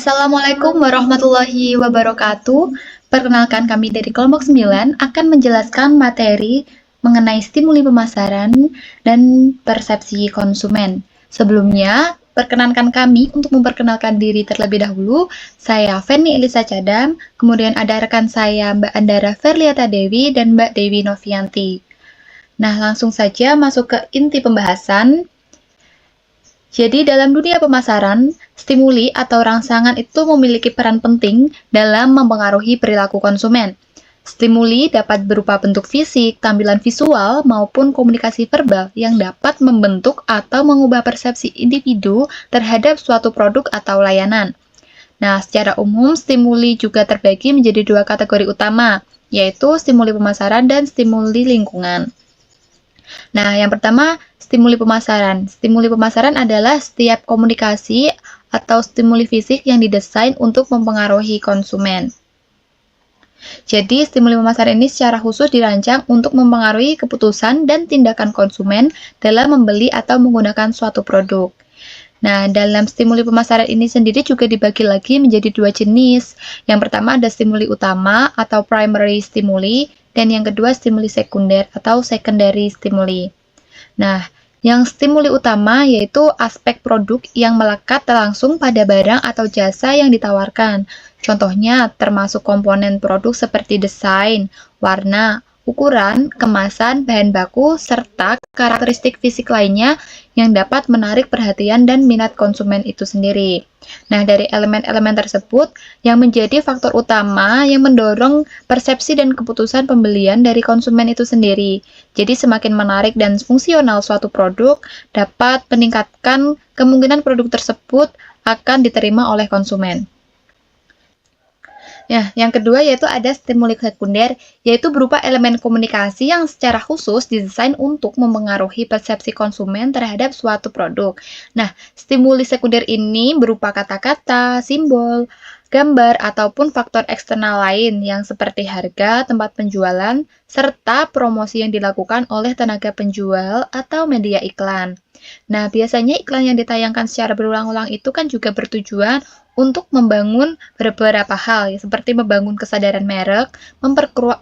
Assalamualaikum warahmatullahi wabarakatuh. Perkenalkan kami dari kelompok 9 akan menjelaskan materi mengenai stimuli pemasaran dan persepsi konsumen. Sebelumnya, perkenankan kami untuk memperkenalkan diri terlebih dahulu. Saya Feni Elisa Cadam, kemudian ada rekan saya Mbak Andara Verliata Dewi dan Mbak Dewi Novianti. Nah, langsung saja masuk ke inti pembahasan. Jadi dalam dunia pemasaran, stimuli atau rangsangan itu memiliki peran penting dalam mempengaruhi perilaku konsumen. Stimuli dapat berupa bentuk fisik, tampilan visual, maupun komunikasi verbal yang dapat membentuk atau mengubah persepsi individu terhadap suatu produk atau layanan. Nah, secara umum, stimuli juga terbagi menjadi dua kategori utama, yaitu stimuli pemasaran dan stimuli lingkungan. Nah, yang pertama, stimuli pemasaran. Stimuli pemasaran adalah setiap komunikasi atau stimuli fisik yang didesain untuk mempengaruhi konsumen. Jadi, stimuli pemasaran ini secara khusus dirancang untuk mempengaruhi keputusan dan tindakan konsumen dalam membeli atau menggunakan suatu produk. Nah, dalam stimuli pemasaran ini sendiri juga dibagi lagi menjadi dua jenis. Yang pertama ada stimuli utama atau primary stimuli, dan yang kedua stimuli sekunder atau secondary stimuli. Nah, yang stimuli utama yaitu aspek produk yang melekat langsung pada barang atau jasa yang ditawarkan. Contohnya termasuk komponen produk seperti desain, warna, ukuran, kemasan, bahan baku, serta karakteristik fisik lainnya yang dapat menarik perhatian dan minat konsumen itu sendiri. Nah, dari elemen-elemen tersebut yang menjadi faktor utama yang mendorong persepsi dan keputusan pembelian dari konsumen itu sendiri. Jadi, semakin menarik dan fungsional suatu produk dapat meningkatkan kemungkinan produk tersebut akan diterima oleh konsumen. Ya, yang kedua yaitu ada stimuli sekunder, yaitu berupa elemen komunikasi yang secara khusus didesain untuk mempengaruhi persepsi konsumen terhadap suatu produk. Nah, stimuli sekunder ini berupa kata-kata, simbol, gambar, ataupun faktor eksternal lain yang seperti harga, tempat penjualan, serta promosi yang dilakukan oleh tenaga penjual atau media iklan. Nah, biasanya iklan yang ditayangkan secara berulang-ulang itu kan juga bertujuan untuk membangun beberapa hal, ya, seperti membangun kesadaran merek,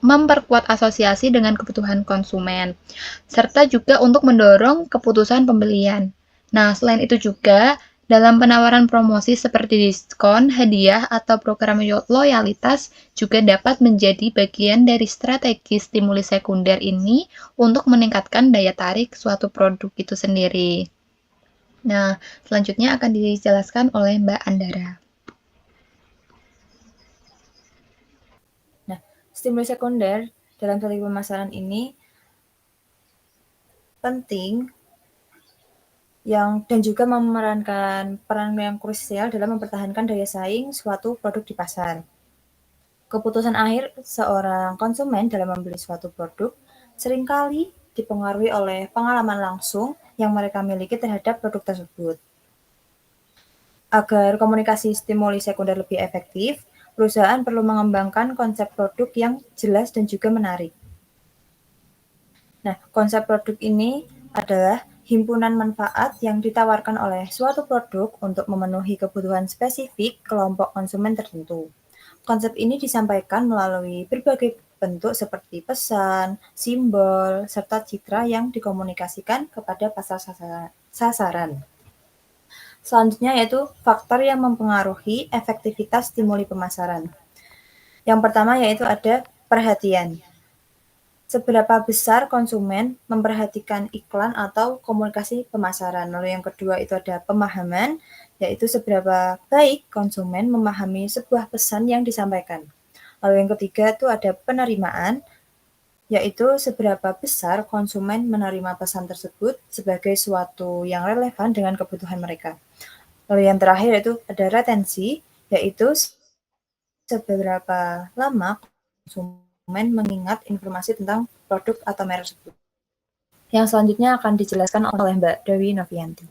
memperkuat asosiasi dengan kebutuhan konsumen, serta juga untuk mendorong keputusan pembelian. Nah, selain itu juga, dalam penawaran promosi seperti diskon, hadiah, atau program loyalitas juga dapat menjadi bagian dari strategi stimuli sekunder ini untuk meningkatkan daya tarik suatu produk itu sendiri. Nah, selanjutnya akan dijelaskan oleh Mbak Andara. Nah, stimuli sekunder dalam strategi pemasaran ini penting dan juga memerankan peran yang krusial dalam mempertahankan daya saing suatu produk di pasar. Keputusan akhir seorang konsumen dalam membeli suatu produk seringkali dipengaruhi oleh pengalaman langsung yang mereka miliki terhadap produk tersebut. Agar komunikasi stimuli sekunder lebih efektif, perusahaan perlu mengembangkan konsep produk yang jelas dan juga menarik. Nah, konsep produk ini adalah himpunan manfaat yang ditawarkan oleh suatu produk untuk memenuhi kebutuhan spesifik kelompok konsumen tertentu. Konsep ini disampaikan melalui berbagai bentuk seperti pesan, simbol, serta citra yang dikomunikasikan kepada pasar sasaran. Selanjutnya yaitu faktor yang mempengaruhi efektivitas stimuli pemasaran. Yang pertama yaitu ada perhatian. Seberapa besar konsumen memperhatikan iklan atau komunikasi pemasaran. Lalu yang kedua itu ada pemahaman, yaitu seberapa baik konsumen memahami sebuah pesan yang disampaikan. Lalu yang ketiga itu ada penerimaan, yaitu seberapa besar konsumen menerima pesan tersebut sebagai suatu yang relevan dengan kebutuhan mereka. Lalu yang terakhir itu ada retensi, yaitu seberapa lama konsumen mengingat informasi tentang produk atau merek tersebut. Yang selanjutnya akan dijelaskan oleh Mbak Dewi Novianti.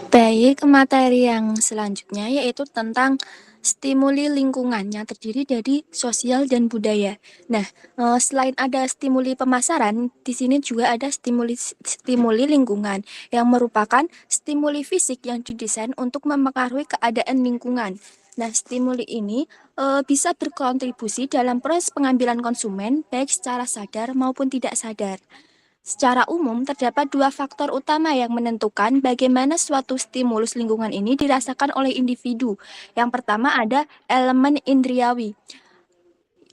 Baik, materi yang selanjutnya yaitu tentang stimuli lingkungan yang terdiri dari sosial dan budaya. Nah, selain ada stimuli pemasaran, di sini juga ada stimuli lingkungan yang merupakan stimuli fisik yang didesain untuk mempengaruhi keadaan lingkungan. Nah, stimuli ini bisa berkontribusi dalam proses pengambilan konsumen baik secara sadar maupun tidak sadar. Secara umum, terdapat dua faktor utama yang menentukan bagaimana suatu stimulus lingkungan ini dirasakan oleh individu. Yang pertama ada elemen indriawi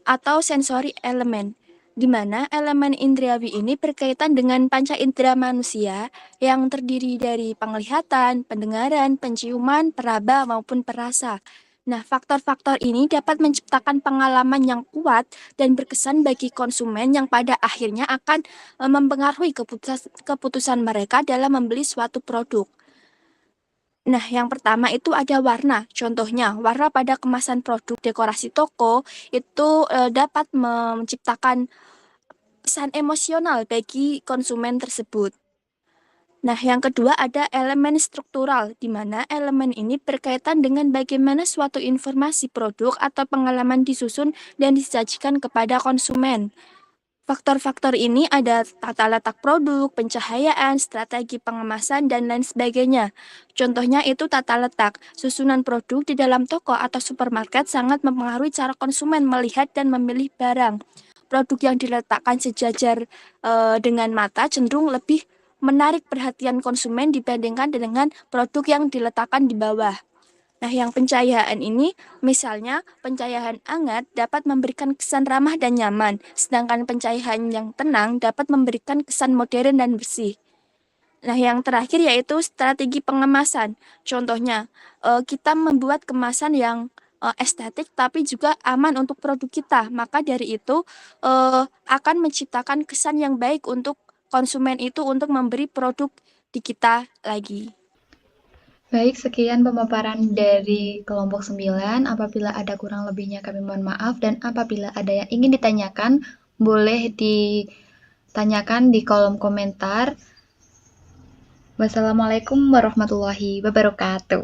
atau sensory element, di mana elemen indriawi ini berkaitan dengan panca indera manusia yang terdiri dari penglihatan, pendengaran, penciuman, peraba, maupun perasa. Nah, faktor-faktor ini dapat menciptakan pengalaman yang kuat dan berkesan bagi konsumen yang pada akhirnya akan mempengaruhi keputusan mereka dalam membeli suatu produk. Nah, yang pertama itu ada warna. Contohnya, warna pada kemasan produk dekorasi toko itu dapat menciptakan pesan emosional bagi konsumen tersebut. Nah, yang kedua ada elemen struktural, di mana elemen ini berkaitan dengan bagaimana suatu informasi produk atau pengalaman disusun dan disajikan kepada konsumen. Faktor-faktor ini ada tata letak produk, pencahayaan, strategi pengemasan, dan lain sebagainya. Contohnya itu tata letak. Susunan produk di dalam toko atau supermarket sangat mempengaruhi cara konsumen melihat dan memilih barang. Produk yang diletakkan sejajar dengan mata cenderung lebih menarik perhatian konsumen dibandingkan dengan produk yang diletakkan di bawah. Nah, yang pencahayaan ini, misalnya pencahayaan hangat dapat memberikan kesan ramah dan nyaman, sedangkan pencahayaan yang tenang dapat memberikan kesan modern dan bersih. Nah, yang terakhir yaitu strategi pengemasan. Contohnya, kita membuat kemasan yang estetik tapi juga aman untuk produk kita. Maka dari itu akan menciptakan kesan yang baik untuk konsumen itu untuk memberi produk di kita lagi. Baik, sekian pemaparan dari kelompok 9. Apabila ada kurang lebihnya kami mohon maaf, dan apabila ada yang ingin ditanyakan, boleh ditanyakan di kolom komentar. Wassalamualaikum warahmatullahi wabarakatuh.